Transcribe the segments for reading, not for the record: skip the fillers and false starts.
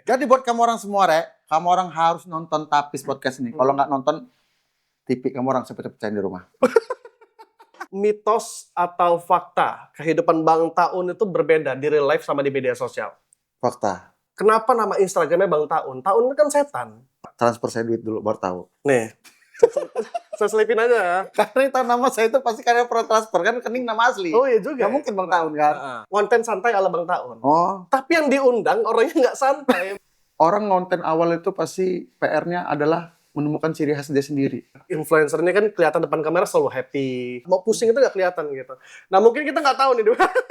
Jadi buat kamu orang semua, kamu orang harus nonton Tapis Podcast ini. Kalau nggak nonton, TV kamu orang cepet-cepetan di rumah. Mitos atau fakta kehidupan Bang Taun itu berbeda di real life sama di media sosial? Fakta. Kenapa nama Instagramnya Bang Taun? Taun itu kan setan. Transfer saya duit dulu, baru tahu. Nih, saya selipin aja ya. Karena itu nama saya itu pasti karena pro transfer, kan rekening nama asli. Oh iya juga. Nggak mungkin Bang Taun kan? Konten santai ala Bang Taun. Oh, Tapi yang diundang orangnya nggak santai. orang konten awal itu pasti PR-nya adalah menemukan ciri khas dia sendiri. Influencer ini kan kelihatan depan kamera selalu happy. Mau pusing itu nggak kelihatan gitu. Nah mungkin kita nggak tahu nih,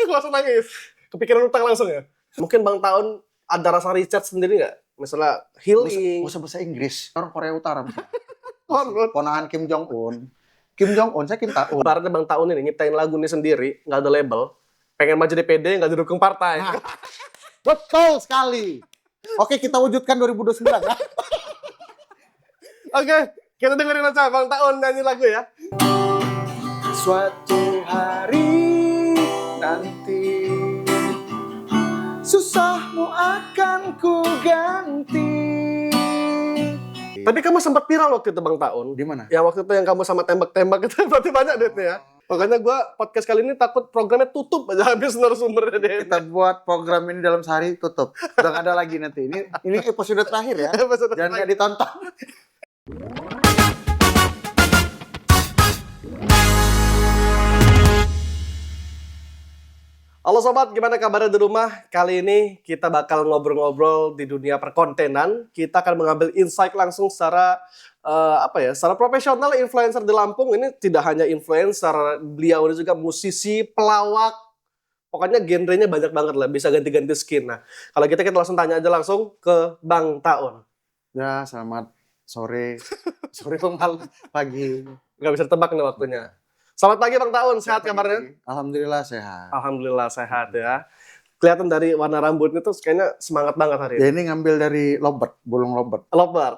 langsung nangis. Kepikiran utang langsung ya. Mungkin Bang Taun ada rasa Richard sendiri nggak? Misalnya healing. Nggak usah bahasa Inggris. Orang Korea Utara. Hormon. Ponakan Kim Jong Un. Kim Jong Un, saya Kim Taun. Ibaratnya Bang Taun ini nyiptain lagu ini sendiri, nggak ada label. Pengen maju di PD, nggak didukung partai. Nah, betul sekali. Oke, kita wujudkan 2029 ya. Oke, kita dengerin aja Bang Taun nyanyi lagu ya. Suatu hari nanti susahmu akan ku ganti. Tapi kamu sempat viral waktu itu Bang Taun. Di mana? Ya waktu itu yang kamu sama tembak-tembak itu berarti banyak duitnya ya. Makanya gue podcast kali ini takut programnya tutup aja habis narasumbernya deh. Kita buat program ini dalam sehari tutup. Udah nggak ada lagi nanti. Ini episode terakhir ya. Episode Jangan nggak ditonton. Halo sobat, gimana kabarnya di rumah? Kali ini kita bakal ngobrol-ngobrol di dunia perkontenan. Kita akan mengambil insight langsung secara secara profesional influencer di Lampung. Ini tidak hanya influencer, beliau ini juga musisi, pelawak. Pokoknya genrenya banyak banget lah, bisa ganti-ganti skin. Nah, kalau kita langsung tanya aja langsung ke Bang Taun. Ya, selamat sore. Sore pagi. Nggak bisa ditebak nih waktunya. Selamat pagi Bang Taun, sehat kabarnya? Alhamdulillah sehat. Alhamdulillah sehat ya. Kelihatan dari warna rambutnya tuh kayaknya semangat banget hari ini. Ya ini ngambil dari Lobert, bulung Lobert. Lobert.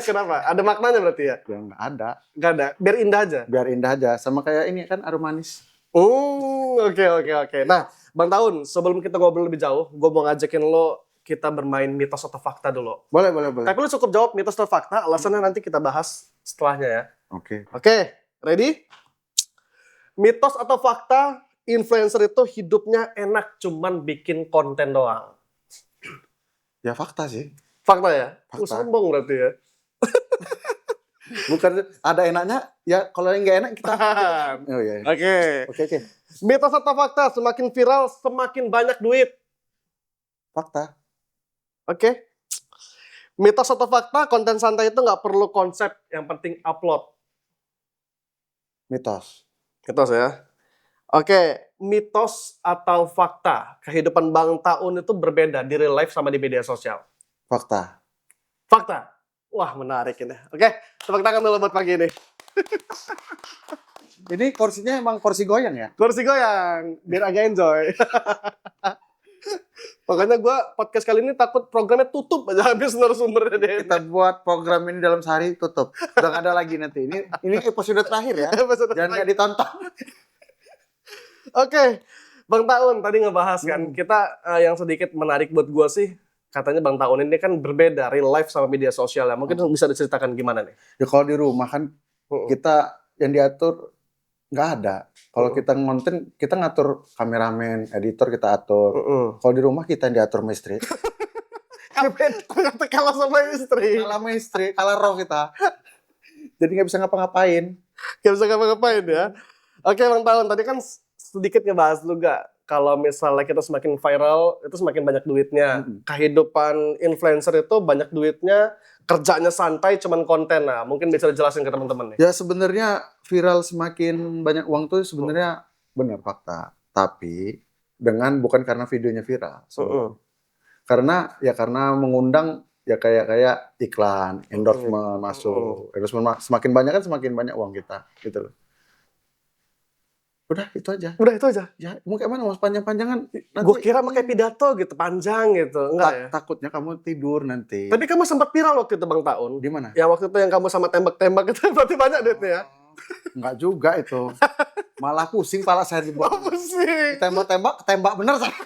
Kenapa? Ada maknanya berarti ya? Ya nggak ada. Nggak ada. Biar indah aja. Biar indah aja. Sama kayak ini kan arum manis. Oke. Nah, Bang Taun, sebelum kita ngobrol lebih jauh, gue mau ngajakin lo kita bermain mitos atau fakta dulu. Boleh. Tapi lo cukup jawab mitos atau fakta, alasannya nanti kita bahas setelahnya ya. Oke. Ready? Mitos atau fakta, influencer itu hidupnya enak cuman bikin konten doang. Ya fakta sih. Fakta ya? Fakta. Sombong berarti ya? Bukan ada enaknya, ya kalau yang nggak enak kita. Oh iya. Oke. Mitos atau fakta, semakin viral semakin banyak duit. Fakta. Oke. Mitos atau fakta, konten santai itu nggak perlu konsep, yang penting upload. Mitos. Mitos ya. Oke, mitos atau fakta, kehidupan Bang Taun itu berbeda di real life sama di media sosial. Fakta. Fakta. Wah, menarik ini. Oke, tepuk tangan dulu buat pagi ini. Ini kursinya emang kursi goyang ya? Kursi goyang, biar agak enjoy. Makanya gue podcast kali ini takut programnya tutup aja habis narasumbernya deh. Kita buat program ini dalam sehari tutup. Udah nggak ada lagi nanti. Ini episode terakhir ya. Jangan nggak ditonton. Oke, Bang Taun tadi ngebahas kan, kita yang sedikit menarik buat gue sih, katanya Bang Taun ini kan berbeda real life sama media sosial ya. Mungkin bisa diceritakan gimana nih? Ya kalau di rumah kan kita yang diatur nggak ada. Kalau kita ngonten, kita ngatur kameramen, editor kita atur. Kalau di rumah kita yang diatur sama istri. Kalah sama istri. Kalah sama istri, kalah roh kita. Jadi nggak bisa ngapa-ngapain. Nggak bisa ngapa-ngapain ya. Oke Bang Taun, tadi kan sedikit ngebahas lu gak, kalau misalnya kita semakin viral, itu semakin banyak duitnya. Kehidupan influencer itu banyak duitnya, kerjanya santai, cuman konten. Nah, mungkin bisa dijelasin ke teman-teman nih. Ya sebenarnya viral semakin banyak uang tuh sebenarnya benar fakta. Tapi bukan karena videonya viral. Karena mengundang ya kayak iklan, endorsement masuk. Endorsement semakin banyak kan semakin banyak uang kita gitu loh. Udah itu aja. Ya, mau kayak mana? Mau panjang-panjangan? Gue kira pakai pidato gitu, panjang gitu. Enggak ya? Takutnya kamu tidur nanti. Tapi kamu sempat viral waktu itu Bang Taun. Di mana? Ya waktu itu yang kamu sama tembak-tembak itu berarti banyak duitnya ya? Enggak juga itu. Malah pusing pala saya dibuat. Pusing. Tembak bener saya.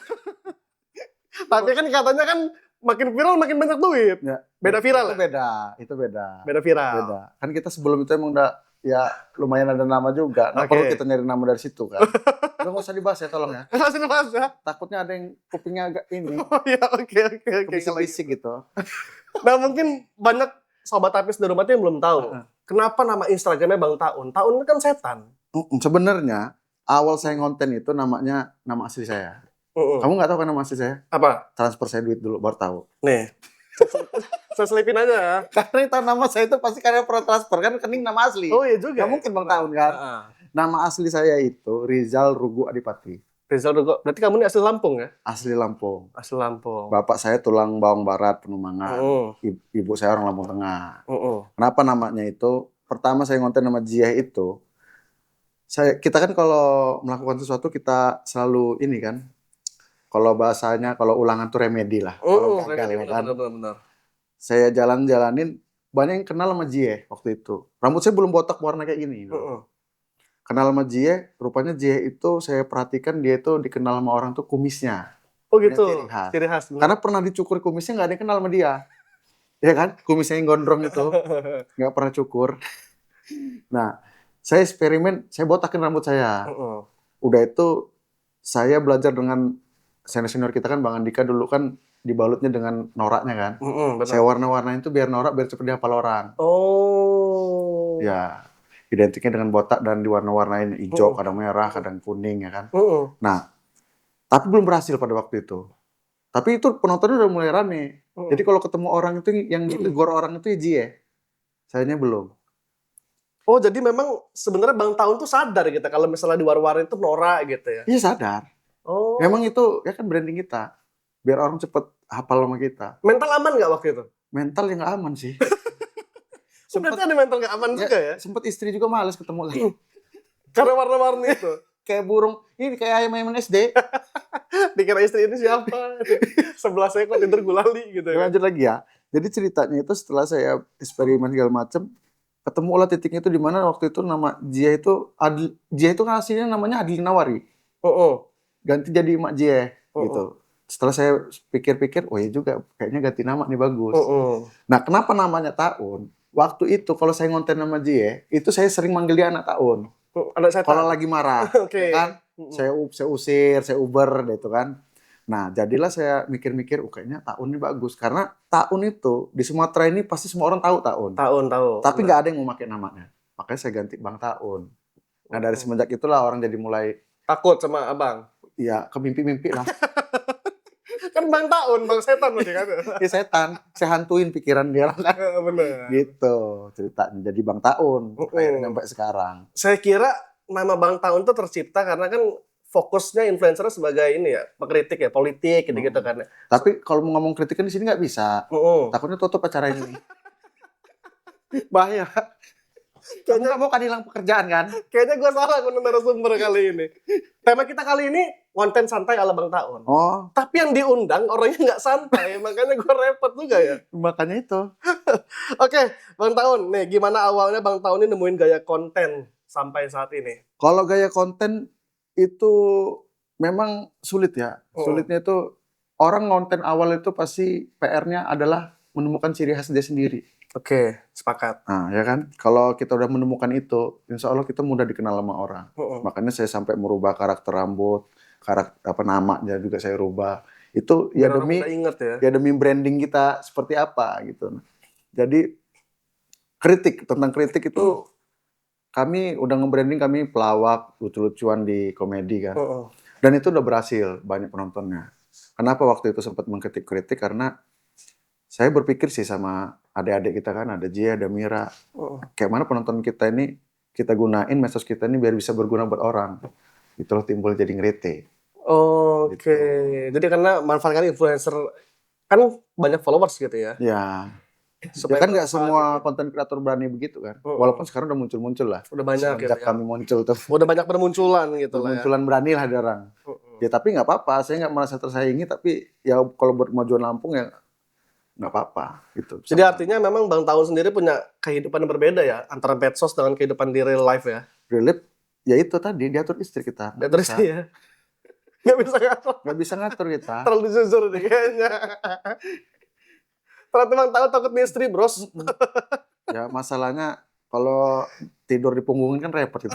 Tapi kan katanya kan makin viral makin banyak duit. Ya, Beda viral itu beda. Beda viral. Beda. Kan kita sebelum itu emang udah ya lumayan ada nama juga. Nggak perlu kita nyari nama dari situ kan. Udah nggak usah dibahas ya tolong ya. Masih dibahas ya? Takutnya ada yang kupingnya agak ini. Oh iya, oke. Bisik-bisik gitu. Nah mungkin banyak sobat tapis di rumah tuh yang belum tahu. Kenapa nama Instagramnya Bang Taun? Taun itu kan setan. Sebenarnya awal saya ngonten itu namanya nama asli saya. Kamu nggak tahu kan nama asli saya? Apa? Transfer saya duit dulu baru tahu. Nih, saya selipin aja ya. Karena tahu nama saya itu pasti karena pro transfer kan rekening nama asli. Oh iya juga. Gak mungkin Bang Taun kan. Nama asli saya itu Rizal Rugu Adipati. Rizal Rugu. Berarti kamu ini asli Lampung ya? Asli Lampung. Asli Lampung. Bapak saya tulang bawang barat Penumangan. Ibu saya orang Lampung Tengah. Kenapa namanya itu? Pertama saya ngonten nama Jieh itu. Kita kan kalau melakukan sesuatu kita selalu ini kan. Kalau bahasanya kalau ulangan tuh remedi lah. Kalau gagal ya kan. Benar. Saya jalanin banyak yang kenal sama Jieh waktu itu. Rambut saya belum botak warna kayak gini. Kenal sama Jieh, rupanya Jieh itu saya perhatikan dia itu dikenal sama orang tuh kumisnya. Oh gitu. Ciri khas. Karena pernah dicukur kumisnya nggak ada yang kenal sama dia. Ya kan? Kumisnya yang gondrong itu nggak pernah cukur. Nah, saya eksperimen, saya botakin rambut saya. Udah itu saya belajar dengan senior kita kan Bang Andika dulu kan dibalutnya dengan noraknya kan. Saya warna-warnain itu biar norak biar cepet dihafal orang. Oh. Ya, identiknya dengan botak dan diwarna-warnain hijau, kadang merah, kadang kuning ya kan. Nah, tapi belum berhasil pada waktu itu. Tapi itu penontonnya udah mulai rame. Jadi kalau ketemu orang itu yang ditegur orang itu ya Jieh. Sayanya belum. Oh jadi memang sebenarnya Bang Taun tuh sadar gitu kalau misalnya di war-war itu norak gitu ya? Iya sadar. Oh. Memang itu ya kan branding kita. Biar orang cepet hafal sama kita. Mental aman nggak waktu itu? Mental yang nggak aman sih. Berarti ada mental nggak aman juga ya? Sempet istri juga males ketemu lagi. Karena warna-warni itu? Kayak burung, ini kayak ayam SD. Dikira istri ini siapa? Sebelah saya kok tidur gulali gitu ya? Lanjut lagi ya. Jadi ceritanya itu setelah saya eksperimen segala macam, ketemu lah titiknya itu di mana waktu itu nama Jieh itu Jieh itu kan aslinya namanya Adli Nawari. Ganti jadi Mak Jieh gitu. Setelah saya pikir-pikir, oh iya juga kayaknya ganti nama nih bagus. Nah, kenapa namanya Taun? Waktu itu kalau saya ngonten nama Jieh, itu saya sering manggil dia anak Taun. Kalau lagi marah, kan? Saya usir, saya uber gitu kan. Nah, jadilah saya mikir-mikir, kayaknya Taun ini bagus karena Taun itu di Sumatera ini pasti semua orang tahu Taun. Tahu. Tapi nggak ada yang mau pakai namanya. Makanya saya ganti Bang Taun. Nah, dari semenjak itulah orang jadi mulai takut sama abang. Iya, ke mimpi-mimpi lah. Kan Bang Taun, Bang Setan berarti kan? Iya setan, saya hantuin pikiran dia kan. Bener. Gitu ceritanya. Jadi Bang Taun, sampai sekarang. Saya kira nama Bang Taun itu tercipta karena kan fokusnya influencer sebagai ini ya, pengkritik ya, politik gitu-gitu kan. Tapi kalau mau ngomong kritik kan di sini nggak bisa. Takutnya tutup acara ini. Bahaya. Kamu nggak mau kan hilang pekerjaan kan? Kayaknya gue salah ngundang narasumber kali ini. Tema kita kali ini konten santai ala Bang Taun. Tapi yang diundang orangnya nggak santai, makanya gue repot juga ya. Makanya itu. Oke, Bang Taun, nih gimana awalnya Bang Taun ini nemuin gaya konten sampai saat ini? Kalau gaya konten itu memang sulit ya. Sulitnya itu orang konten awal itu pasti PR-nya adalah menemukan ciri khas dia sendiri. Oke, sepakat. Nah, ya kan? Kalau kita udah menemukan itu, insya Allah kita mudah dikenal sama orang. Makanya saya sampai merubah karakter rambut, namanya juga saya rubah. Itu ya demi branding kita seperti apa gitu. Jadi tentang kritik itu kami udah nge-branding kami pelawak, lucu-lucuan di komedi kan. Dan itu udah berhasil, banyak penontonnya. Kenapa waktu itu sempat mengkritik-kritik? Karena saya berpikir sih sama adik-adik kita kan, ada Jieh, ada Mira. Kayak mana penonton kita ini, kita gunain medsos kita ini biar bisa berguna buat orang. Itulah timbul jadi ngerete. Oke. Gitu. Jadi karena manfaatkan influencer, kan banyak followers gitu ya? Ya. Ya kan nggak semua konten kreator berani begitu kan. Walaupun sekarang udah muncul-muncul lah. Udah banyak gitu ya. Kami muncul tuh. Udah banyak bermunculan gitu lah. Bermunculan berani lah ada orang. Ya tapi nggak apa-apa, saya nggak merasa tersaingi. Tapi ya kalau buat kemajuan Lampung ya nggak apa-apa gitu. Jadi artinya memang Bang Taun sendiri punya kehidupan yang berbeda ya antara medsos dengan kehidupan di real life ya. Real life ya itu tadi diatur istri kita. Diatur istri ya. Nggak bisa ngatur. Nggak bisa ngatur kita. Terlalu jujur nih kayaknya. Ternyata Bang Taun takut misteri, bros. Ya masalahnya kalau tidur di punggungin kan repot itu.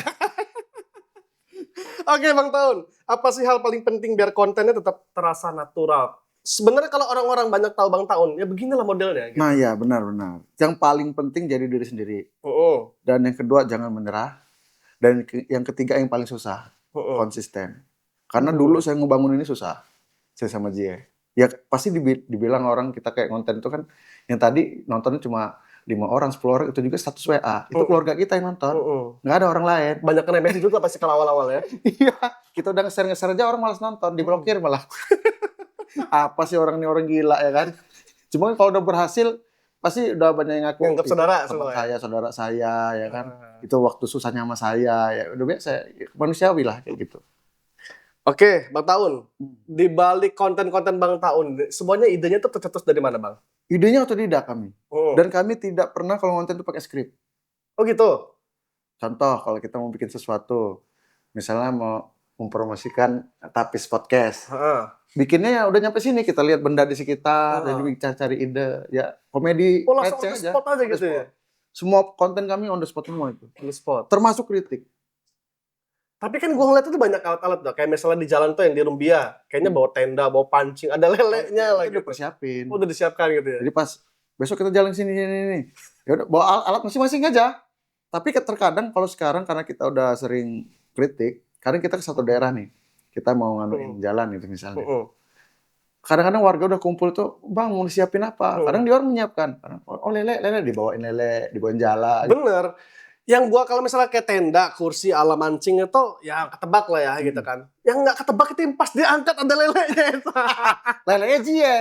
Oke Bang Taun, apa sih hal paling penting biar kontennya tetap terasa natural? Sebenarnya kalau orang-orang banyak tahu Bang Taun, ya beginilah modelnya. Gitu. Nah ya benar-benar. Yang paling penting jadi diri sendiri. Dan yang kedua jangan menyerah. Dan yang ketiga yang paling susah, konsisten. Karena dulu saya ngebangun ini susah, saya sama Jie. Ya pasti dibilang orang kita kayak konten itu kan, yang tadi nontonnya cuma 5 orang, 10 orang, itu juga status WA. Itu keluarga kita yang nonton. Nggak ada orang lain. Banyak remehin juga pasti kalau awal-awal ya. Iya, kita udah nge-share aja orang malas nonton, diblokir malah. Apa sih orang ini orang gila ya kan? Cuma kalau udah berhasil, pasti udah banyak yang ngaku. Nganggap saudara teman semua saya, saudara saya ya kan. Itu waktu susahnya sama saya, ya udah biasa, manusiawi lah kayak gitu. Oke, Bang Taun. Di balik konten-konten Bang Taun, semuanya idenya tuh tercetus dari mana, Bang? Idenya otodidak kami. Dan kami tidak pernah kalau konten itu pakai skrip. Oh gitu? Contoh, kalau kita mau bikin sesuatu, misalnya mau mempromosikan Tapis Podcast. Bikinnya ya udah nyampe sini, kita lihat benda di sekitar, jadi cari ide, ya komedi langsung on the aja. spot aja gitu ya? Semua konten kami on the spot semua itu. On the spot. Termasuk kritik. Tapi kan gue ngeliat itu banyak alat-alat tuh, kayak misalnya di jalan tuh yang di Rumbia, kayaknya bawa tenda, bawa pancing, ada lelenya lagi. Udah persiapin. Udah disiapkan gitu ya? Jadi pas besok kita jalan sini. Ya udah bawa alat masing-masing aja. Tapi terkadang kalau sekarang karena kita udah sering kritik, kadang kita ke satu daerah nih, kita mau nganuin jalan gitu misalnya. Kadang-kadang warga udah kumpul tuh, Bang mau disiapin apa? Kadang dia orang menyiapkan. Oh lele, dibawain jala. Bener. Yang gua kalau misalnya kayak tenda, kursi, ala mancing itu ya ketebak lah ya gitu kan. Yang nggak ketebak itu yang pas diangkat ada lelenya itu. Lelenya aja ya.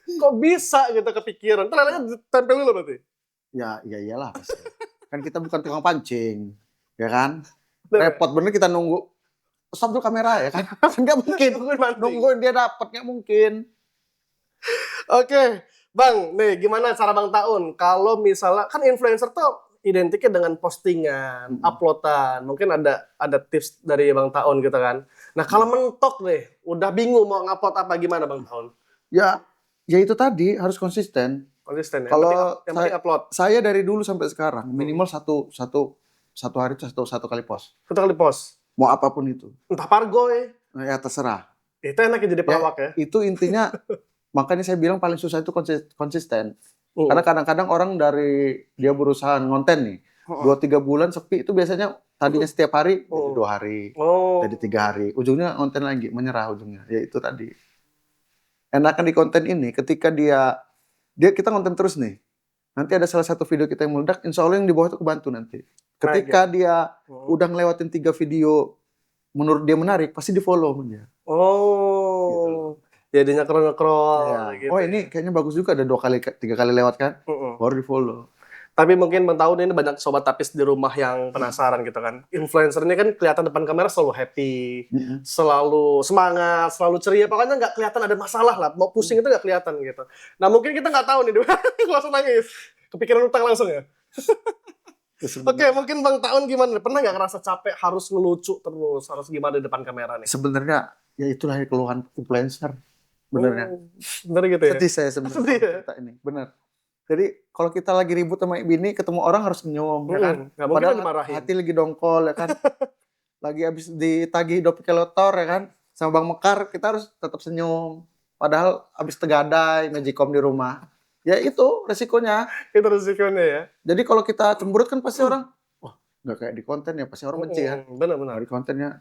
Kok bisa gitu kepikiran? Terus lelenya ditempel dulu berarti? Ya iyalah pasti. Kan kita bukan tukang pancing, ya kan? Repot bener kita nunggu. Stop dulu kamera ya kan? Nggak mungkin. Nungguin dia dapat, nggak mungkin. Oke, Bang, nih gimana cara Bang Taun? Kalau misalnya, kan influencer tuh identiknya dengan postingan, uploadan. Mungkin ada tips dari Bang Taun gitu kan. Nah kalau mentok nih, udah bingung mau ngupload apa, gimana Bang Taun? Ya itu tadi harus konsisten. Konsisten ya? Kalau yang penting upload. Saya dari dulu sampai sekarang, minimal satu hari satu kali post. Satu kali post? Mau apapun itu. Entah pargoy. Ya terserah. Itu enaknya jadi pelawak ya? Itu intinya, makanya saya bilang paling susah itu konsisten. Karena kadang-kadang orang dari dia berusaha ngonten nih, 2-3 bulan sepi itu biasanya tadinya setiap hari jadi 2 hari, jadi 3 hari, ujungnya ngonten lagi, menyerah ujungnya. Ya itu tadi. Enakan di konten ini ketika kita ngonten terus nih, nanti ada salah satu video kita yang meledak, insya Allah yang di bawah itu kebantu nanti. Ketika dia udah ngelewatin 3 video menurut dia menarik, pasti di follow dia. Gitu. Jadinya scroll ya. gitu. Oh ini kayaknya bagus juga, ada 2-3 kali lewat kan, baru di follow. Tapi mungkin Bang Taun ini banyak sobat tapis di rumah yang penasaran gitu kan. Influencer ini kan kelihatan depan kamera selalu happy, selalu semangat, selalu ceria. Pokoknya nggak kelihatan ada masalah lah. Mau pusing itu nggak kelihatan gitu. Nah mungkin kita nggak tahu nih, langsung nangis. Kepikiran utang langsung ya. Oke, mungkin Bang Taun gimana? Pernah nggak ngerasa capek harus ngelucu terus, harus gimana di depan kamera nih? Sebenarnya ya itulah keluhan influencer. Benernya. Bener gitu ya? Sedih saya sebenarnya cerita ini. Bener. Jadi kalau kita lagi ribut sama bini, ketemu orang harus senyum, ya kan? Gak mungkin Padahal dimarahin. hati lagi dongkol, ya kan? Lagi habis ditagih Dopik Lotor, ya kan? Sama Bang Mekar, kita harus tetap senyum. Padahal habis tegadai, magicom di rumah. Ya itu resikonya. Itu resikonya ya? Jadi kalau kita cemberut kan pasti orang, wah nggak kayak di konten ya, pasti orang benci kan? Benar-benar. Di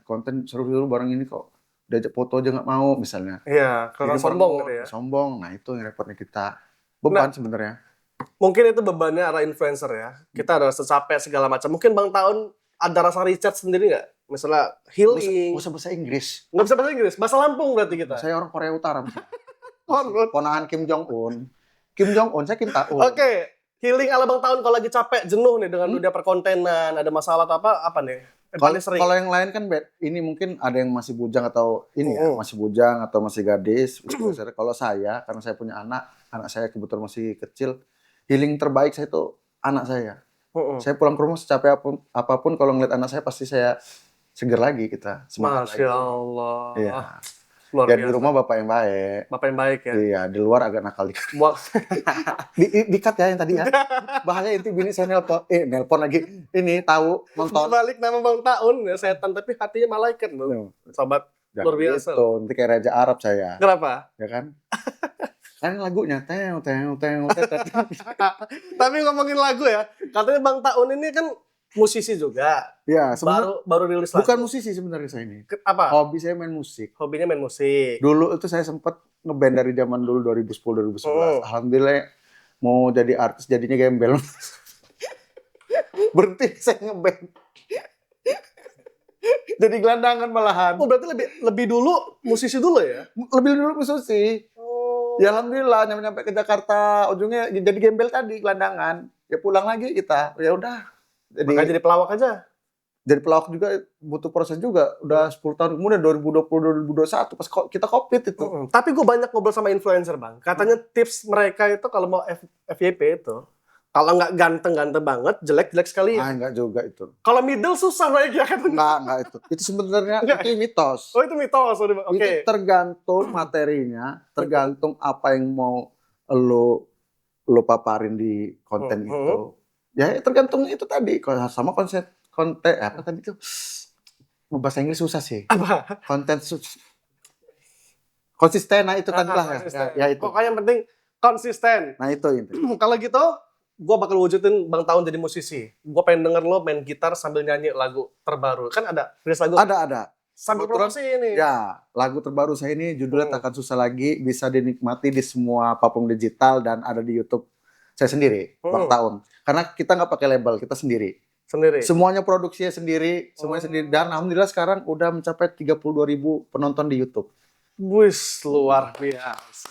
konten seru-seru barang ini kok. Diajak foto aja nggak mau misalnya. Iya, karena sombong gitu ya. Sombong, nah itu yang repotnya kita. Beban sebenarnya. Mungkin itu bebannya arah influencer ya. Kita ada rasa capek segala macam. Mungkin Bang Taun ada rasa recharge sendiri nggak? Misalnya healing. Nggak usah bahasa Inggris. Nggak bisa bahasa Inggris, bahasa Lampung berarti kita. Saya orang Korea Utara. Ponakan Kim Jong Un. Saya Kim Taun. Oke, healing ala Bang Taun kalau lagi capek, jenuh nih dengan dunia perkontenan, ada masalah atau apa nih? Kalau yang lain kan ini mungkin ada yang masih bujang atau ini ya, masih bujang atau masih gadis. Kalau saya, karena saya punya anak saya kebetulan masih kecil, healing terbaik saya itu anak saya. Saya pulang ke rumah secapek apapun kalau ngeliat anak saya pasti saya seger lagi kita, semangat Masya lagi. Allah. Iya. Luar Ya biasa. di rumah bapak yang baik. Bapak yang baik ya. Iya, di luar agak nakal dikit. Wah. Di cut ya yang tadi ya. Bahaya inti bini saya nelpon lagi. Ini tahu nonton. Balik nama Bang Taun ya setan tapi hatinya malaikat loh. Sobat Jangan luar biasa. gitu, nanti kayak Raja Arab saya. Kenapa? Ya kan? Kan lagunya teng. Tapi ngomongin lagu ya, katanya Bang Taun ini kan musisi juga. Ya, sebenarnya Baru rilis lagu. bukan musisi sebenarnya saya ini. Apa? Hobi saya main musik. Hobinya main musik. Dulu itu saya sempat ngeband dari zaman dulu 2010 2011. Alhamdulillah mau jadi artis jadinya gembel. Berhenti saya ngeband. Jadi gelandangan malahan. Oh berarti lebih dulu musisi dulu ya? Lebih dulu musisi. Oh. Ya alhamdulillah nyampe ke Jakarta ujungnya jadi gembel tadi gelandangan. Ya pulang lagi kita. Ya udah. Makanya jadi pelawak aja. Jadi pelawak juga butuh proses juga. Udah 10 tahun kemudian 2020 2021 pas kita Covid itu. Tapi gue banyak ngobrol sama influencer Bang. Katanya tips mereka itu kalau mau FYP itu kalau nggak ganteng-ganteng banget, jelek-jelek sekali ya. Enggak juga itu. Kalau middle susah naik ya katanya. Enggak itu. Itu sebenarnya itu mitos. Oh itu mitos. Oke. Itu tergantung materinya, tergantung apa yang mau lo paparin di konten itu. Ya tergantung itu tadi. Sama konten apa tadi tuh? Bahasa Inggris susah sih. Apa? Konten konsisten, nah itu tadi lah ya itu. Pokoknya yang penting konsisten. Nah itu. Kalau gitu, gue bakal wujudin Bang Taun jadi musisi. Gue pengen denger lo main gitar sambil nyanyi lagu terbaru. Kan ada rilis lagu? Ada. Sambil promosi ini. Ya, lagu terbaru saya ini judulnya Takkan Susah Lagi, bisa dinikmati di semua platform digital dan ada di YouTube saya sendiri, Bang Taun. Karena kita nggak pakai label, kita sendiri. Semuanya produksinya sendiri, semuanya sendiri. Dan alhamdulillah sekarang udah mencapai 32.000 penonton di YouTube. Wih, luar biasa.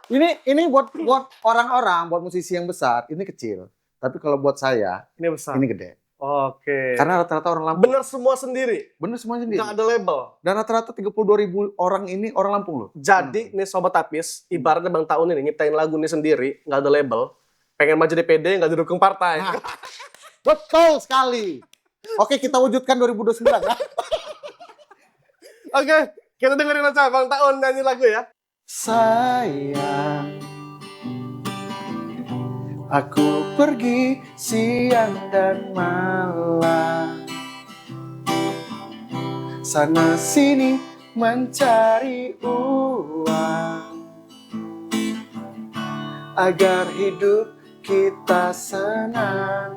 Ini buat orang-orang, buat musisi yang besar, ini kecil. Tapi kalau buat saya, ini besar. Ini gede. Oke. Karena rata-rata orang Lampung. Bener semua sendiri? Bener semuanya sendiri. Nggak ada label? Dan rata-rata 32.000 orang ini orang Lampung loh. Jadi, nih Sobat Tapis, ibaratnya Bang Taun ini nyiptain lagu ini sendiri, nggak ada label, pengen maju DPD, nggak didukung partai. Nah, betul sekali. Oke, kita wujudkan 2029 ya. Oke, kita dengerin aja Bang Taun nyanyi lagu ya. Sayang, aku pergi siang dan malam, sana sini mencari uang, agar hidup kita senang.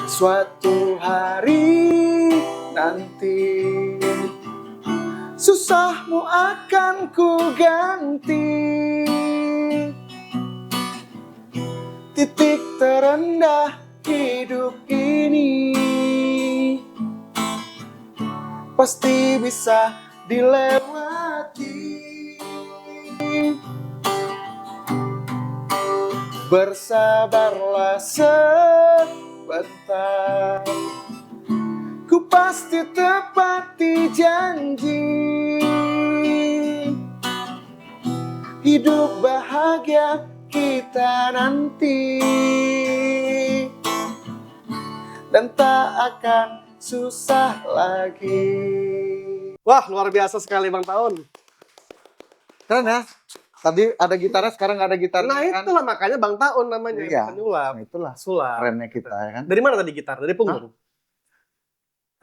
Suatu hari nanti susahmu akan ku ganti, titik terendah hidup ini pasti bisa dilewati. Bersabarlah sebentar, ku pasti tepati janji. Hidup bahagia kita nanti, dan tak akan susah lagi. Wah, luar biasa sekali Bang Taun. Keren ya? Tadi ada gitarnya, sekarang nggak ada gitar. Nah itulah makanya Bang Taun namanya. Iya. Penyulap. Nah, itulah Sulap. kerennya kita ya kan. Dari mana tadi gitar? Dari punggung?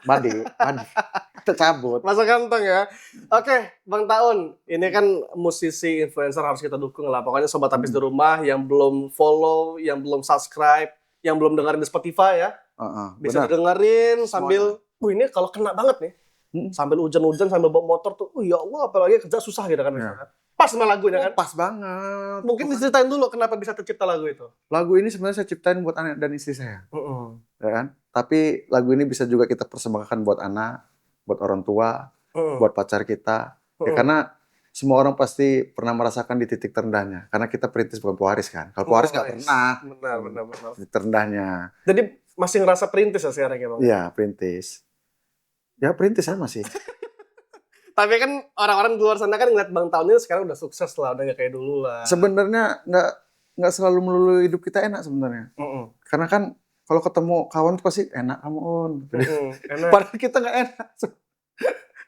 Badi. Kita cabut. Masuk kantong ya. Oke, Bang Taun. Ini kan musisi, influencer harus kita dukung lah. Pokoknya Sobat Tapis di rumah yang belum follow, yang belum subscribe, yang belum dengerin di Spotify ya. Bisa dengerin sambil, ini kalau kena banget nih. Sambil hujan-hujan, sambil bawa motor tuh, ya Allah, apalagi kerja susah gitu kan. Ya. Pas sama lagunya kan? Pas banget. Mungkin diceritain dulu kenapa bisa tercipta lagu itu. Lagu ini sebenarnya saya ciptain buat anak dan istri saya. Ya kan? Tapi lagu ini bisa juga kita persembahkan buat anak, buat orang tua, buat pacar kita. Ya, karena semua orang pasti pernah merasakan di titik terendahnya. Karena kita perintis bukan pewaris kan. Kalau pewaris nggak pernah. Benar. Titik terendahnya. Jadi masih ngerasa perintis ya sekarang ya Bang? Iya, perintis. Ya perintis saya masih. Tapi kan orang-orang di luar sana kan ngeliat Bang Taun ini sekarang udah sukses lah, udah gak kayak dulu lah. Sebenarnya nggak selalu melulu hidup kita enak sebenarnya. Karena kan kalau ketemu kawan tuh pasti enak kamu On. Enak. Padahal kita nggak enak.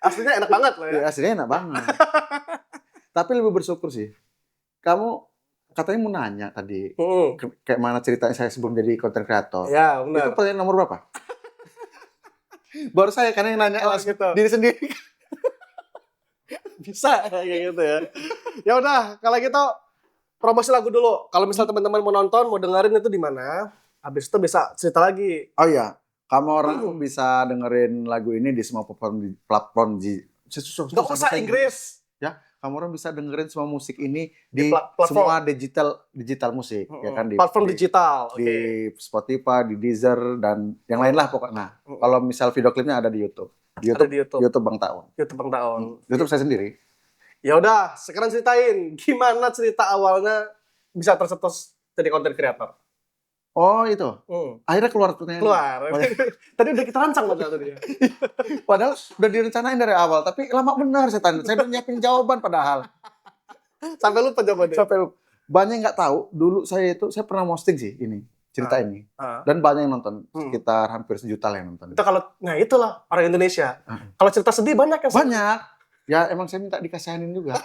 Aslinya enak banget loh ya. Ya, aslinya enak banget. Tapi lebih bersyukur sih. Kamu katanya mau nanya tadi kayak mana ceritanya saya sebelum jadi content creator. Ya, Itu benar. pertanyaan nomor berapa? Baru saya karena yang nanya langsung gitu. diri sendiri. Bisa kayak gitu ya. Ya udah, kalau gitu promosi lagu dulu. Kalau misal teman-teman mau nonton, mau dengerin itu di mana? Habis itu bisa cerita lagi. Oh iya, kamu orang bisa dengerin lagu ini di semua platform Nggak usah Inggris. Ya, kamu orang bisa dengerin semua musik ini di platform. semua digital musik, ya kan, di platform digital. di Spotify, di Deezer dan yang lain lah pokoknya. Kalau misal video klipnya ada di YouTube. Ada di YouTube. YouTube Bang Taun. YouTube Bang Taun. YouTube saya sendiri. Ya udah, sekarang ceritain gimana cerita awalnya bisa tercetus jadi content creator. Oh itu. Akhirnya keluar pertanyaan. Keluar. Tadi udah kita rancang padahal tadi ya. Padahal udah direncanain dari awal, tapi lama benar saya tanya. Saya udah nyiapin jawaban padahal. Sampai lupa jawabannya. Sampai lupa. Banyak nggak tahu. Dulu saya pernah posting sih ini cerita ini. Dan banyak yang nonton. Sekitar hampir 1 juta lah yang nonton. Itu kalau, nah itulah orang Indonesia. Kalau cerita sedih banyak yang banyak. Ya emang saya minta dikasihanin juga.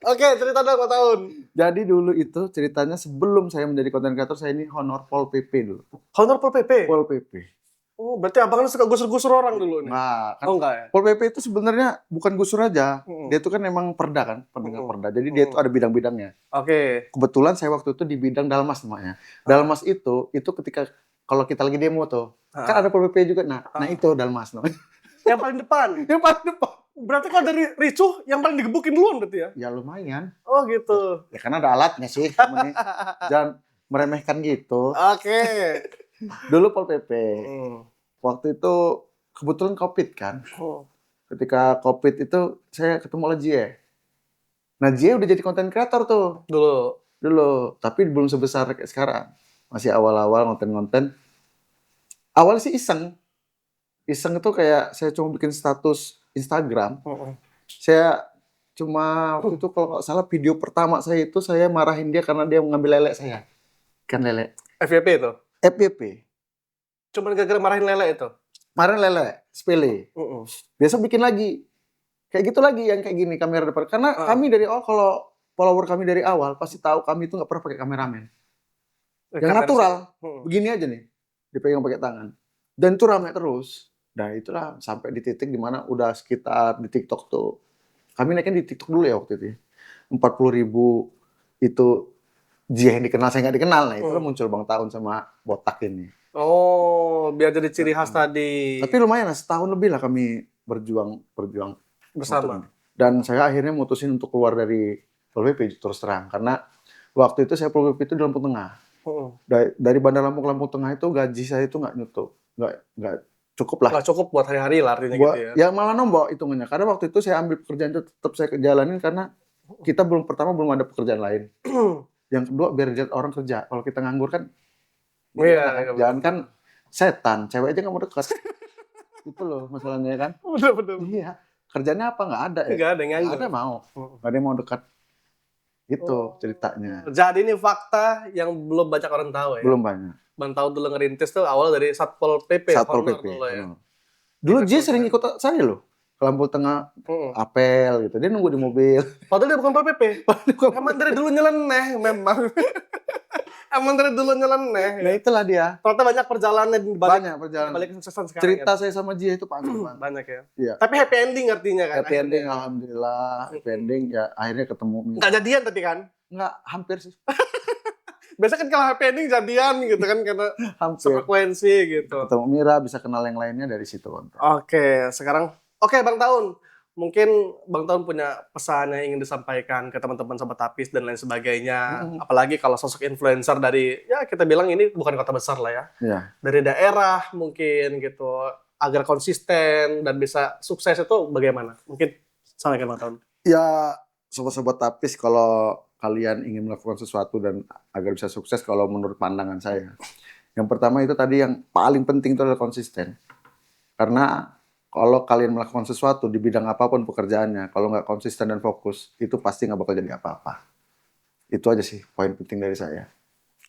Oke, cerita dong Bang Taun. Jadi dulu itu ceritanya sebelum saya menjadi content creator, saya ini honor Pol PP dulu. Honor Pol PP? Pol PP. Oh, berarti abang suka gusur-gusur orang dulu nih? Nah, kan enggak ya? Pol PP itu sebenarnya bukan gusur aja. Dia itu kan emang perda kan, pendengar perda. Jadi dia itu ada bidang-bidangnya. Oke. Kebetulan saya waktu itu di bidang Dalmas namanya. Dalmas itu ketika kalau kita lagi demo tuh, kan ada Pol PP juga. Nah itu Dalmas namanya. Yang paling depan? Yang paling depan. Berarti kalau dari ricuh, yang paling digebukin duluan berarti ya? Ya lumayan. Oh gitu. Ya karena ada alatnya sih. Jangan meremehkan gitu. Oke. Dulu Pol PP. Waktu itu kebetulan COVID kan. Ketika COVID itu saya ketemu sama Jie. Nah Jie udah jadi content creator tuh. Dulu. Tapi belum sebesar kayak sekarang. Masih awal-awal konten-konten. Awalnya sih iseng. Iseng itu kayak saya cuma bikin status Instagram. Saya cuma waktu itu kalau nggak salah video pertama saya itu saya marahin dia karena dia mengambil lele saya. Kan lele. FYP itu? FYP. Cuman gara-gara marahin lele itu? Marahin lele, sepele. Besok bikin lagi. Kayak gitu lagi yang kayak gini kamera depan. Karena kami dari awal kalau follower kami dari awal pasti tahu kami itu nggak pernah pakai kameramen. Yang natural. Begini aja nih. Dipegang pakai tangan. Dan itu ramai terus. Nah itulah sampai di titik dimana udah sekitar di TikTok tuh. Kami naikin di TikTok dulu ya waktu itu. 40.000 itu Jie yang dikenal, saya nggak dikenal. Nah itulah muncul Bang Taun sama Botak ini. Oh, biar jadi ciri khas tadi. Tapi lumayan lah, setahun lebih lah kami berjuang bersama. Dan saya akhirnya mutusin untuk keluar dari Pol PP terus terang. Karena waktu itu saya Pol PP itu di Lampung Tengah. Dari Bandar Lampung ke Lampung Tengah itu gaji saya itu nggak nyutup. Nggak cukup lah. Nggak cukup buat hari-hari lah artinya gitu ya. Ya malah nombok hitungannya. Karena waktu itu saya ambil pekerjaan itu tetap saya jalanin karena kita belum ada pekerjaan lain. Yang kedua biar orang kerja. Kalau kita nganggur kan, jangan kan setan, cewek aja nggak mau dekat. Itu loh masalahnya kan. Bener. Iya. Kerjanya apa nggak ada ya? Nggak ada yang nganggur. Nggak ada mau. Nggak ada yang mau dekat. Itu ceritanya. Jadi ini fakta yang belum banyak orang tahu ya. Belum banyak. Bang Taun dulu ngerintis tuh awal dari Satpol PP. Satpol PP. Dulu Jie sering ikut saya loh. Ke Lampung Tengah, apel gitu. Dia nunggu di mobil. Padahal dia bukan Pol PP. Emang dari dulu nyeleneh memang. Emang dari dulu nyeleneh. Nah itulah dia. Ternyata banyak perjalanan di balik kesuksesan sekarang. Cerita saya sama Jie itu panjang. Banyak ya. Iya. Tapi happy ending artinya kan. Happy ending alhamdulillah. Happy ending ya akhirnya ketemu. Nggak jadian tapi kan? Nggak, hampir sih. Biasanya kan kalau happy ending jadian gitu kan karena frekuensi gitu. Ketemu Mira, bisa kenal yang lainnya dari situ. Oke, sekarang Bang Taun. Mungkin Bang Taun punya pesan yang ingin disampaikan ke teman-teman Sobat Tapis dan lain sebagainya. Apalagi kalau sosok influencer dari, ya kita bilang ini bukan kota besar lah ya. Iya. Dari daerah mungkin gitu. Agar konsisten dan bisa sukses itu bagaimana? Mungkin sampaikan Bang Taun. Ya, Sobat-Sobat Tapis kalau kalian ingin melakukan sesuatu dan agar bisa sukses kalau menurut pandangan saya. Yang pertama itu tadi yang paling penting itu adalah konsisten. Karena kalau kalian melakukan sesuatu di bidang apapun pekerjaannya, kalau nggak konsisten dan fokus, itu pasti nggak bakal jadi apa-apa. Itu aja sih poin penting dari saya.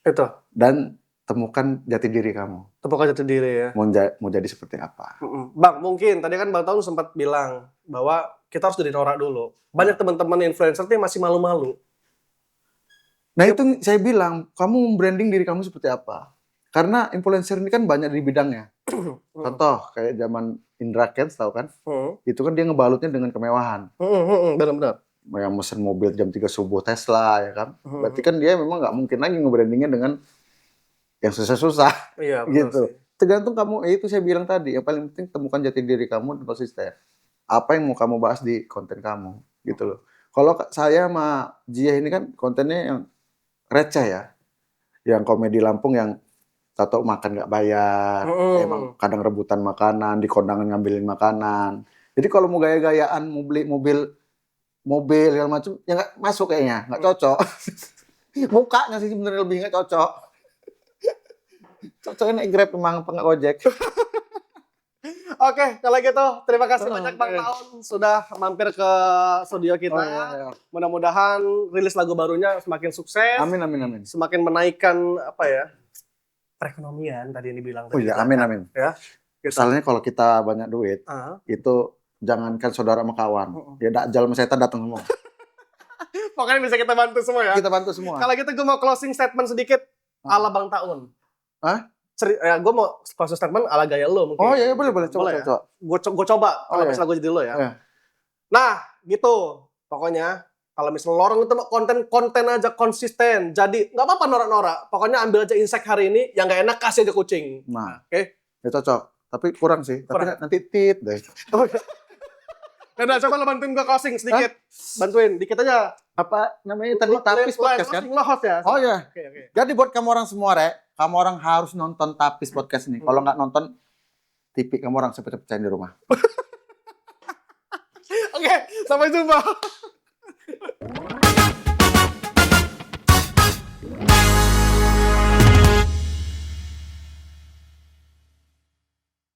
Itu. Dan temukan jati diri kamu. Temukan jati diri ya. Mau jadi seperti apa. Bang, mungkin tadi kan Bang Taun sempat bilang bahwa kita harus jadi norak dulu. Banyak teman-teman influencer tuh yang masih malu-malu. Nah itu saya bilang, kamu branding diri kamu seperti apa? Karena influencer ini kan banyak di bidangnya. Contoh, kayak zaman Indra Kents, tahu kan? Itu kan dia ngebalutnya dengan kemewahan. Benar-benar. Yang mesen mobil jam 3 subuh Tesla, ya kan? Berarti kan dia memang nggak mungkin lagi nge-brandingnya dengan yang susah-susah. Iya, gitu. sih. Tergantung kamu, itu saya bilang tadi, yang paling penting temukan jati diri kamu dan konsisten. Apa yang mau kamu bahas di konten kamu, gitu loh. Kalau saya sama Jia ini kan kontennya yang receh ya. Yang komedi Lampung yang tato makan nggak bayar, emang kadang rebutan makanan, di kondangan ngambilin makanan. Jadi kalau mau gaya-gayaan, mau beli mobil segala macam, ya nggak masuk kayaknya, nggak cocok. Mukanya sih sebenarnya lebih nggak cocok. Cocoknya naik Grab memang nggak ojek. Oke, kalau gitu terima kasih banyak Bang Taun sudah mampir ke studio kita. Mudah-mudahan rilis lagu barunya semakin sukses. Amin. Semakin menaikkan apa ya? Perekonomian tadi yang dibilang tadi. Oh iya, amin. Ya. Soalnya kalau kita banyak duit, itu jangankan saudara sama kawan. Ya Dajjal sama setan datang semua. Pokoknya bisa kita bantu semua ya. Kita bantu semua. Kalau gitu gue mau closing statement sedikit ala Bang Taun. Hah? Gue mau closing statement ala gaya lo mungkin. Oh iya, boleh. Coba. Gue coba kalau misalnya gue jadi lo ya. Nah, gitu. Pokoknya kalau misalnya lo orang itu konten aja konsisten. Jadi nggak apa-apa norak-norak. Pokoknya ambil aja insight hari ini. Yang nggak enak kasih aja kucing. Nah, oke. Ya cocok. Tapi kurang sih. Tapi nanti tit deh. Udah, coba lo bantuin gue closing sedikit. Bantuin, dikit aja. Apa namanya tadi Tapis Podcast kan? Lo host ya? Oh iya. Oke. Jadi buat kamu orang semua, kamu orang harus nonton Tapis Podcast ini. Kalau nggak nonton, TV kamu orang cepet-cepetan di rumah. Oke, sampai jumpa.